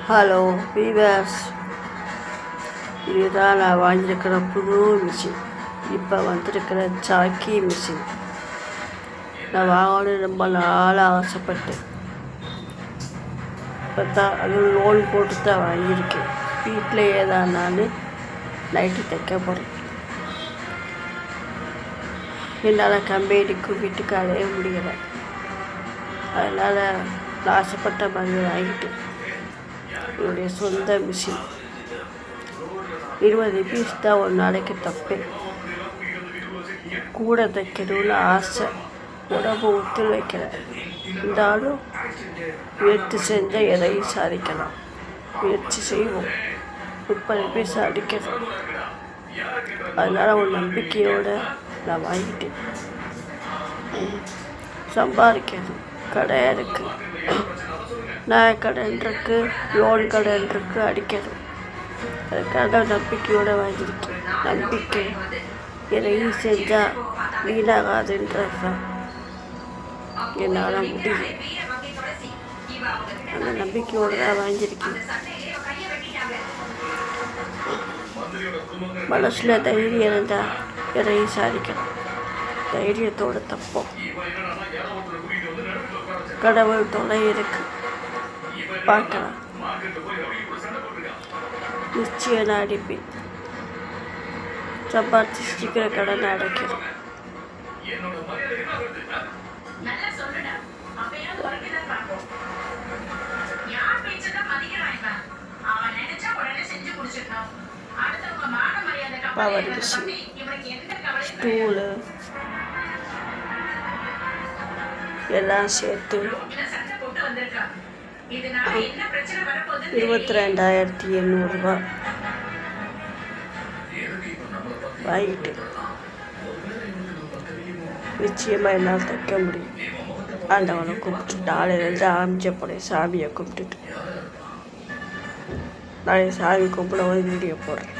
Hello viewers, இதுதான் நான் வாங்கியிருக்கிற புது மிஷின். இப்போ வந்திருக்கிற சாக்கி மிஷின் நான் வாங்கணும்னு ரொம்ப நாளாக ஆசைப்பட்டேன். இப்போ தான் அது லோன் போட்டு தான் வாங்கியிருக்கேன். வீட்டில் ஏதானான்னு நைட்டு தைக்க போகிறேன். என்னால் கம்பெனிக்கு வீட்டுக்கு அலைய முடியலை. அதனால் நான் ஆசைப்பட்ட மாதிரி வாங்கிட்டேன். என்னுடைய சொந்த மிஷின் 20 பீஸ் தான் ஒரு நாளைக்கு தைப்பேன். கூட தைக்கணும்னு ஆசை, உடம்பு ஒத்துழைக்கிறேன். இருந்தாலும் முயற்சி செஞ்சால் எதையும் சாதிக்கலாம். முயற்சி செய்வோம். 30 பீஸ் அடிக்கணும். அதனால் ஒரு நம்பிக்கையோடு நான் வாங்கிட்டேன். சம்பாதிக்கணும். கடை இருக்குது, நான் கடன் இருக்குது, லோன் கடன் இருக்குது, அடிக்கணும். அதுக்காக நம்பிக்கையோடு வாங்கியிருக்கேன். நம்பிக்கை எதையும் செஞ்சால் வீணாகாதுன்றது தான் என்னால் முடியும். அந்த நம்பிக்கையோடு தான் வாங்கியிருக்கேன். மனசில் தைரியம் இருந்தால் எதையும் சாதிக்கணும். தைரியத்தோடு தப்போம். கடவுள் துணை இருக்கு, பார்க்கலாம். நிச்சயம் நான் அடிப்பேன். சம்பாதிச்சு சீக்கிர கடன் அடைக்கிறேன். பவர் மிஷின், ஸ்டூலு எல்லாம் சேர்த்து 22,800 ரூபா வாங்கிட்டு நிச்சயமாக என்னால் தைக்க முடியும். ஆண்டவனை கும்பிட்டு நாளையிலேருந்து ஆரம்பிச்ச போகிறேன். சாமியை கும்பிட்டுட்டு நாளைக்கு சாமி கும்பிட ஒரு வீடியோ போடுறேன்.